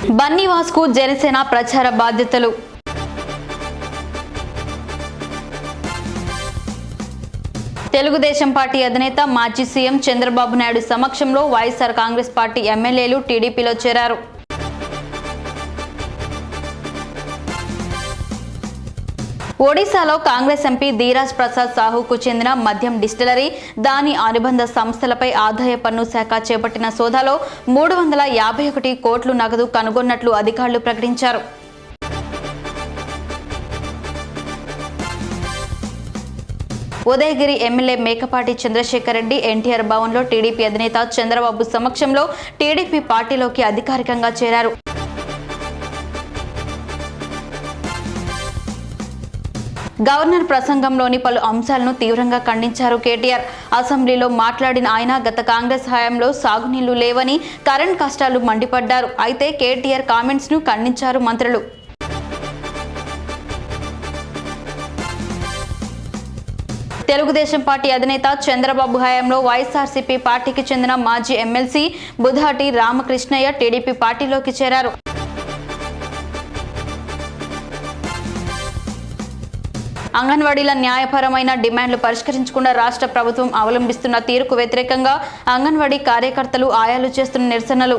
బన్నీవాస్కు జనసేన ప్రచార బాధ్యతలు. తెలుగుదేశం పార్టీ అధినేత మాజీ సీఎం చంద్రబాబు నాయుడు సమక్షంలో వైఎస్ఆర్ కాంగ్రెస్ పార్టీ ఎమ్మెల్యేలు టీడీపీలో చేరారు. ఒడిశాలో కాంగ్రెస్ ఎంపీ ధీరాజ్ ప్రసాద్ సాహుకు చెందిన మద్యం డిస్టిలరీ, దాని అనుబంధ సంస్థలపై ఆదాయ పన్ను శాఖ చేపట్టిన సోదాలో 351 కోట్ల నగదు కనుగొన్నట్లు అధికారులు ప్రకటించారు. ఉదయగిరి ఎమ్మెల్యే మేకపాటి చంద్రశేఖర్ రెడ్డి ఎన్టీఆర్ భవన్లో టీడీపీ అధినేత చంద్రబాబు సమక్షంలో టీడీపీ పార్టీలోకి అధికారికంగా చేరారు. గవర్నర్ ప్రసంగంలోని పలు అంశాలను తీవ్రంగా ఖండించారు కేటీఆర్. అసెంబ్లీలో మాట్లాడిన ఆయన గత కాంగ్రెస్ హయాంలో సాగునీళ్లు లేవని, కరెంట్ కష్టాలు మండిపడ్డారు. అయితే కేటీఆర్ కామెంట్స్ ను ఖండించారు మంత్రులు. తెలుగుదేశం పార్టీ అధినేత చంద్రబాబు హయాంలో వైఎస్ఆర్సీపీ పార్టీకి చెందిన మాజీ ఎమ్మెల్సీ బుధాటి రామకృష్ణయ్య టీడీపీ పార్టీలోకి చేరారు. అంగన్వాడీల న్యాయపరమైన డిమాండ్లు పరిష్కరించకుండా రాష్ట్ర ప్రభుత్వం అవలంబిస్తున్న తీరుకు వ్యతిరేకంగా అంగన్వాడీ కార్యకర్తలు, ఆయాలు చేస్తున్న నిరసనలు.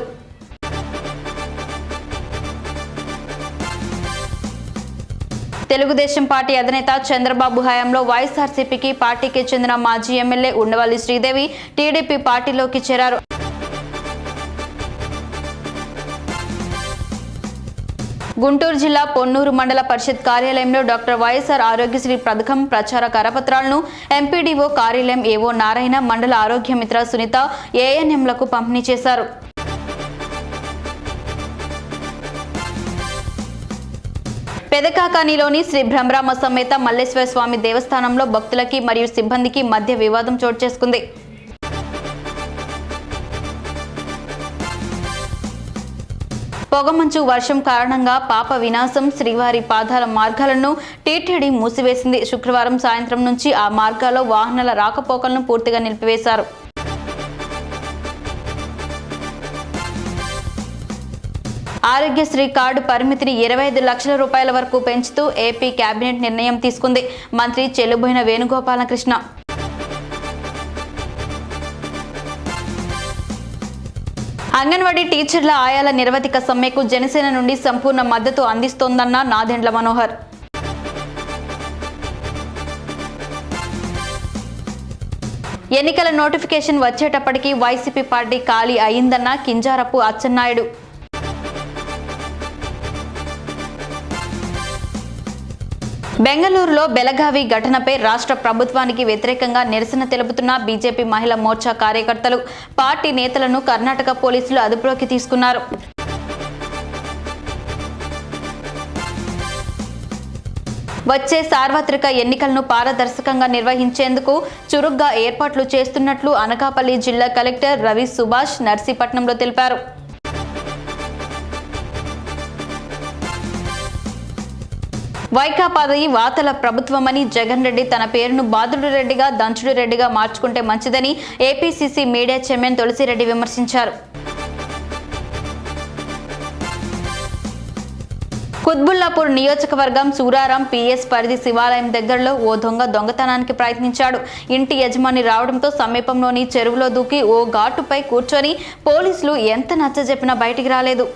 తెలుగుదేశం పార్టీ అధినేత చంద్రబాబు హయాంలో వైఎస్ఆర్సీపీకి పార్టీకి చెందిన మాజీ ఎమ్మెల్యే ఉండవల్లి శ్రీదేవి టీడీపీ పార్టీలోకి చేరారు. గుంటూరు జిల్లా పొన్నూరు మండల పరిషత్ కార్యాలయంలో డాక్టర్ వైఎస్ఆర్ ఆరోగ్యశ్రీ పథకం ప్రచార కరపత్రాలను ఎంపీడీఓ కార్యాలయం ఏవో నారాయణ, మండల ఆరోగ్య మిత్ర సునీత ఏఎన్ఎంలకు పంపిణీ చేశారు. పెదకాకానిలోని శ్రీ బ్రహ్మరామ సమేత మల్లేశ్వర స్వామి దేవస్థానంలో భక్తులకి మరియు సిబ్బందికి మధ్య వివాదం చోటు చేసుకుంది. పొగమంచు వర్షం కారణంగా పాప వినాశం శ్రీవారి పాదాల మార్గాలను టీటీడీ మూసివేసింది. శుక్రవారం సాయంత్రం నుంచి ఆ మార్గాల్లో వాహనాల రాకపోకలను పూర్తిగా నిలిపివేశారు. ఆరోగ్యశ్రీ కార్డు పరిమితిని 25 లక్షల రూపాయల వరకు పెంచుతూ ఏపీ కేబినెట్ నిర్ణయం తీసుకుంది. మంత్రి చెల్లుబోయిన వేణుగోపాలకృష్ణ. అంగన్వాడీ టీచర్ల, ఆయాల నిరవధిక సమ్మెకు జనసేన నుండి సంపూర్ణ మద్దతు అందిస్తోందన్న నాదెండ్ల మనోహర్. ఎన్నికల నోటిఫికేషన్ వచ్చేటప్పటికి వైసీపీ పార్టీ ఖాళీ అయిందన్న కింజారపు అచ్చెన్నాయుడు. బెంగళూరులో బెలగావి ఘటనపై రాష్ట్ర ప్రభుత్వానికి వ్యతిరేకంగా నిరసన తెలుపుతున్న బీజేపీ మహిళా మోర్చా కార్యకర్తలు, పార్టీ నేతలను కర్ణాటక పోలీసులు అదుపులోకి తీసుకున్నారు. వచ్చే సార్వత్రిక ఎన్నికలను పారదర్శకంగా నిర్వహించేందుకు చురుగ్గా ఏర్పాట్లు చేస్తున్నట్లు అనకాపల్లి జిల్లా కలెక్టర్ రవి సుభాష్ నర్సీపట్నంలో తెలిపారు. వైకాపాది వాతల ప్రభుత్వమని, జగన్ రెడ్డి తన పేరును బాదుడు రెడ్డిగా, దంచుడు రెడ్డిగా మార్చుకుంటే మంచిదని ఏపీసీసీ మీడియా చైర్మన్ తులసిరెడ్డి విమర్శించారు. కుత్బుల్లాపూర్ నియోజకవర్గం సూరారం పిఎస్ పరిధి శివాలయం దగ్గరలో ఓ దొంగతనానికి ప్రయత్నించాడు. ఇంటి యజమాని రావడంతో సమీపంలోని చెరువులో దూకి ఓ ఘాటుపై కూర్చొని పోలీసులు ఎంత నచ్చజెప్పినా బయటికి రాలేదు.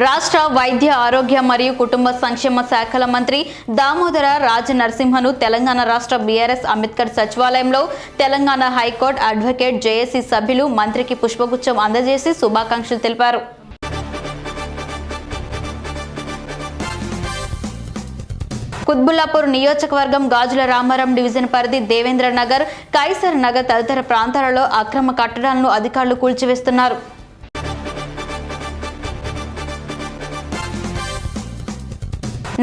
రాష్ట్ర వైద్య, ఆరోగ్య మరియు కుటుంబ సంక్షేమ శాఖల మంత్రి దామోదర రాజ నరసింహను తెలంగాణ రాష్ట్ర బీఆర్ఎస్ అంబేద్కర్ సచివాలయంలో తెలంగాణ హైకోర్టు అడ్వకేట్ జేఏసీ సభ్యులు మంత్రికి పుష్పగుచ్చం అందజేసి శుభాకాంక్షలు తెలిపారు. కుత్బుల్లాపూర్ నియోజకవర్గం గాజుల రామారం డివిజన్ పరిధి దేవేంద్ర నగర్, కైసర్ నగర్ తదితర ప్రాంతాలలో అక్రమ కట్టడాలను అధికారులు కూల్చివేస్తున్నారు.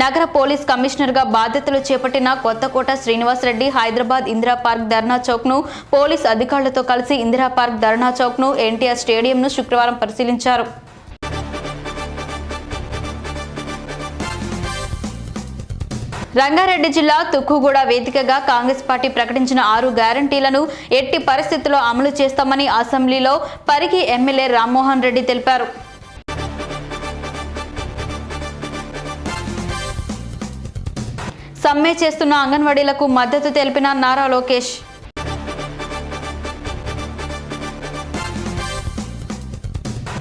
నగర పోలీస్ కమిషనర్గా బాధ్యతలు చేపట్టిన కొత్తకోట శ్రీనివాసరెడ్డి హైదరాబాద్ ఇందిరా పార్క్ ధర్నా చౌక్ను పోలీస్ అధికారులతో కలిసి ఇందిరా పార్క్ ధర్నా చౌక్ను, ఎన్టీఆర్ స్టేడియంను శుక్రవారం పరిశీలించారు. రంగారెడ్డి జిల్లా తుక్కుగూడ వేదికగా కాంగ్రెస్ పార్టీ ప్రకటించిన 6 గ్యారంటీలను ఎట్టి పరిస్థితుల్లో అమలు చేస్తామని అసెంబ్లీలో పరిగి ఎమ్మెల్యే రామ్మోహన్ రెడ్డి తెలిపారు. సమ్మె చేస్తున్న అంగన్వాడీలకు మద్దతు తెలిపిన నారా లోకేష్.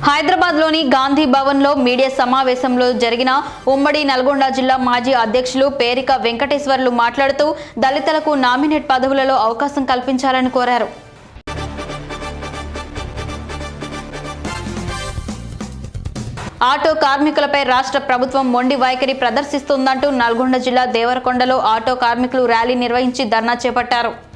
హైదరాబాద్లోని గాంధీ భవన్లో మీడియా సమావేశంలో జరిగిన ఉమ్మడి నల్గొండ జిల్లా మాజీ అధ్యక్షులు పేరిక వెంకటేశ్వర్లు మాట్లాడుతూ దళితులకు నామినేట్ పదవులలో అవకాశం కల్పించాలని కోరారు. ఆటో కార్మికులపై రాష్ట్ర ప్రభుత్వం మొండి వైఖరి ప్రదర్శిస్తోందంటూ నల్గొండ జిల్లా దేవరకొండలో ఆటో కార్మికులు ర్యాలీ నిర్వహించి ధర్నా చేపట్టారు.